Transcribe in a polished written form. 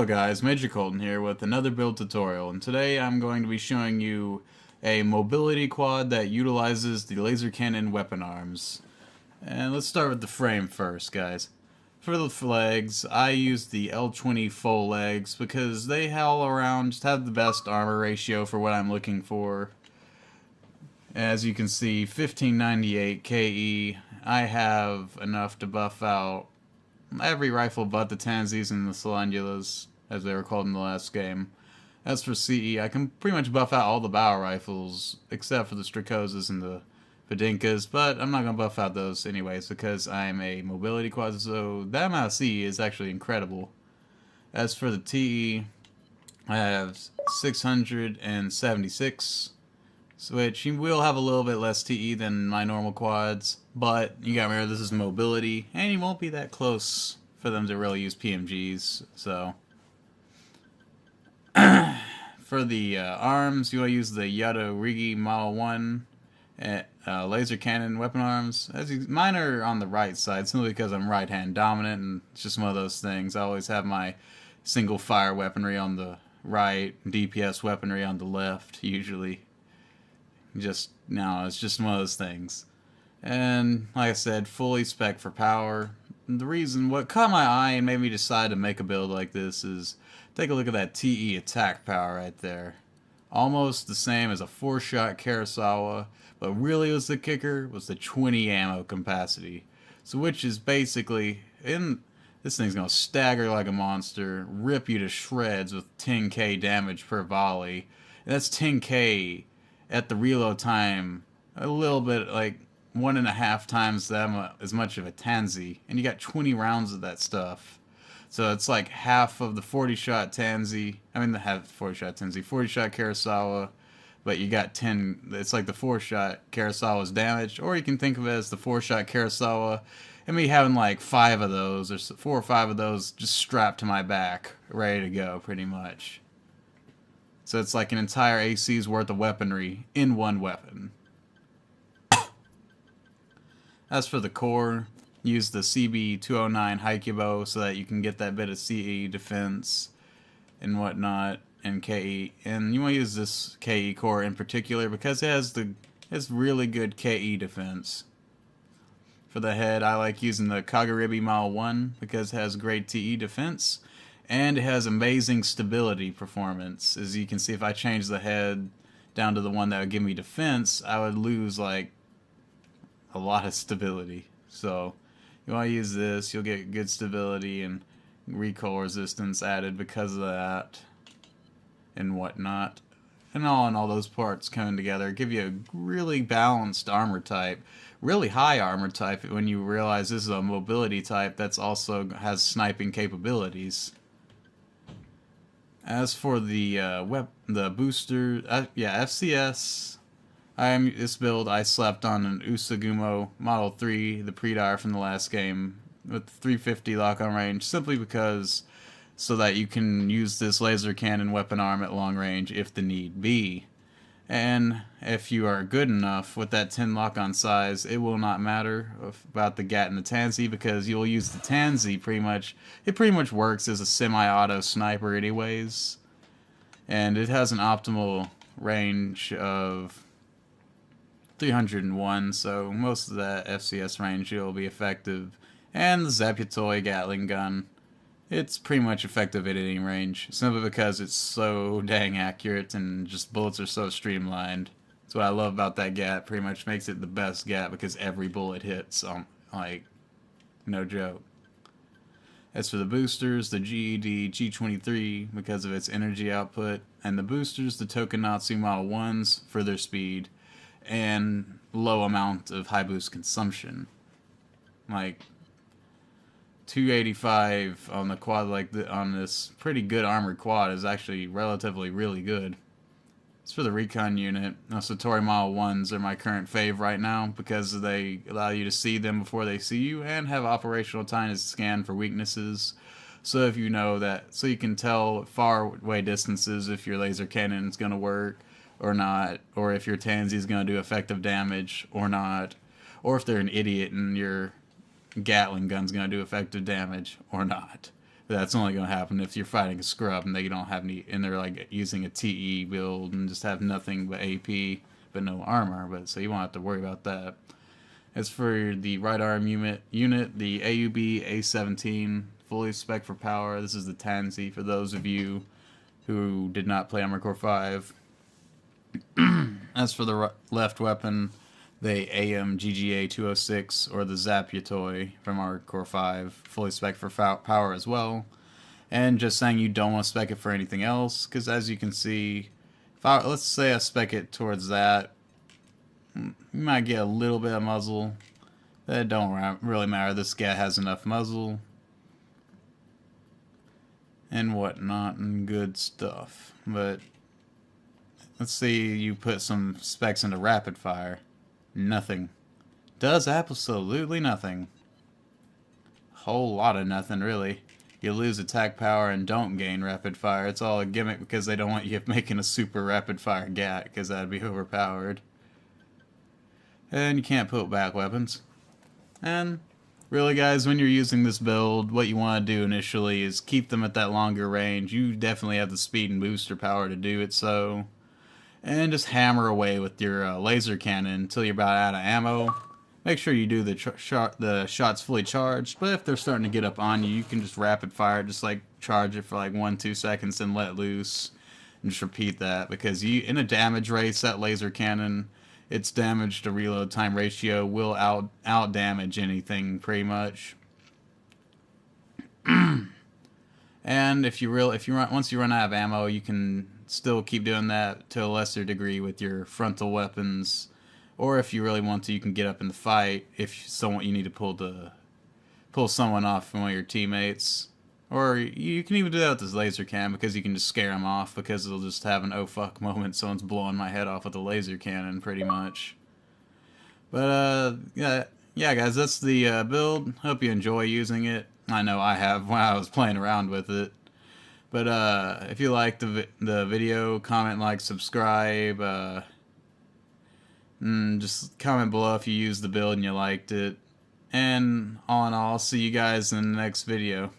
Hello guys, Major Colton here with another build tutorial, and today I'm going to be showing you a mobility quad that utilizes the laser cannon weapon arms. And let's start with the frame first, guys. For the legs, I use the L20 full legs because they all around just have the best armor ratio for what I'm looking for. As you can see, 1598 KE, I have enough to buff out every rifle but the Tanzis and the Solendulas, as they were called in the last game. As for CE, I can pretty much buff out all the bow rifles, except for the Strakosas and the Vedinkas, but I'm not going to buff out those anyways, because I'm a mobility quad, so that amount of CE is actually incredible. As for the TE, I have 676, which you will have a little bit less TE than my normal quads, but you gotta remember this is mobility, and you won't be that close for them to really use PMGs, so. For the arms, you want to use the Yato-Rigi Model 1 laser cannon weapon arms. Mine are on the right side, simply because I'm right-hand dominant, and it's just one of those things. I always have my single fire weaponry on the right, DPS weaponry on the left, usually. It's just one of those things. And like I said, fully spec for power. The reason what caught my eye and made me decide to make a build like this is take a look at that TE attack power right there. Almost the same as a 4-shot Kurosawa, but really was the kicker was the 20 ammo capacity. So which is basically this thing's gonna stagger like a monster, rip you to shreds with 10k damage per volley. And that's 10k at the reload time, a little bit like 1.5 times as much of a Tanzi, and you got 20 rounds of that stuff. So it's like half of the 40-shot Tanzi. I mean, the half 40-shot Tanzi, 40-shot Kurosawa, but you got 10. It's like the 4-shot Kurosawa's damaged, or you can think of it as the 4-shot Kurosawa, and me having like 5 of those, or 4 or 5 of those, just strapped to my back, ready to go, pretty much. So it's like an entire AC's worth of weaponry in one weapon. As for the core, use the CB209 Haikubo so that you can get that bit of CE defense and whatnot, and KE. And you want to use this KE core in particular because it has really good KE defense. For the head, I like using the Kagaribi Model 1 because it has great TE defense. And it has amazing stability performance. As you can see, if I change the head down to the one that would give me defense, I would lose like a lot of stability. So you want to use this, you'll get good stability and recoil resistance added because of that and whatnot. And all those parts coming together give you a really balanced armor type. Really high armor type when you realize this is a mobility type that's also has sniping capabilities. As for the booster, FCS, this build I slept on an Usagumo Model 3, the Predire from the last game, with 350 lock-on range, simply because so that you can use this laser cannon weapon arm at long range if the need be. And if you are good enough with that 10 lock-on size, it will not matter about the GAT and the Tanzi because you'll use the Tanzi pretty much. It pretty much works as a semi-auto sniper anyways. And it has an optimal range of 301, so most of that FCS range will be effective. And the Zeputoi Gatling gun, it's pretty much effective at any range, simply because it's so dang accurate and just bullets are so streamlined. That's what I love about that GAT. Pretty much makes it the best GAT because every bullet hits, like, no joke. As for the boosters, the GED G23 because of its energy output, and the boosters, the Tokunatsu Model 1s for their speed and low amount of high boost consumption. Like 285 on the quad, on this pretty good armored quad is actually relatively really good. As for the recon unit, Satori Model 1s are my current fave right now because they allow you to see them before they see you and have operational time to scan for weaknesses. So if you know that, so you can tell far away distances if your laser cannon is going to work or not, or if your Tanzi is going to do effective damage or not, or if they're an idiot and your Gatling gun's going to do effective damage or not. But that's only going to happen if you're fighting a scrub and they don't have any, and they're like using a TE build and just have nothing but AP, but no armor. But so you won't have to worry about that. As for the right arm unit, the AUB A17, fully spec for power. This is the Tansy for those of you who did not play Armored Core 5. As for the left weapon, the AM GGA 206 or the Zapyatoy from Armored Core 5, fully spec for power as well. And just saying you don't want to spec it for anything else, because as you can see, let's say I spec it towards that, you might get a little bit of muzzle. That don't really matter. This guy has enough muzzle and whatnot and good stuff. But let's see you put some specs into rapid fire. Nothing. Does absolutely nothing. Whole lot of nothing, really. You lose attack power and don't gain rapid fire. It's all a gimmick because they don't want you making a super rapid fire GAT, because that'd be overpowered. And you can't put back weapons. And really, guys, when you're using this build, what you want to do initially is keep them at that longer range. You definitely have the speed and booster power to do it so. And just hammer away with your laser cannon until you're about out of ammo. Make sure you do the shots fully charged, but if they're starting to get up on you, you can just rapid fire, just like charge it for like 1-2 seconds and let loose. And just repeat that, because in a damage race, that laser cannon, its damage to reload time ratio will out damage anything pretty much. And once you run out of ammo, you can still keep doing that to a lesser degree with your frontal weapons, or if you really want to, you can get up in the fight if you need to pull someone off from one of your teammates. Or you can even do that with this laser cannon, because you can just scare them off, because it'll just have an oh fuck moment, someone's blowing my head off with a laser cannon, pretty much. But yeah guys, that's the build. Hope you enjoy using it. I know I have when I was playing around with it. But if you liked the video, comment, like, subscribe. Just comment below if you used the build and you liked it. And all in all, I'll see you guys in the next video.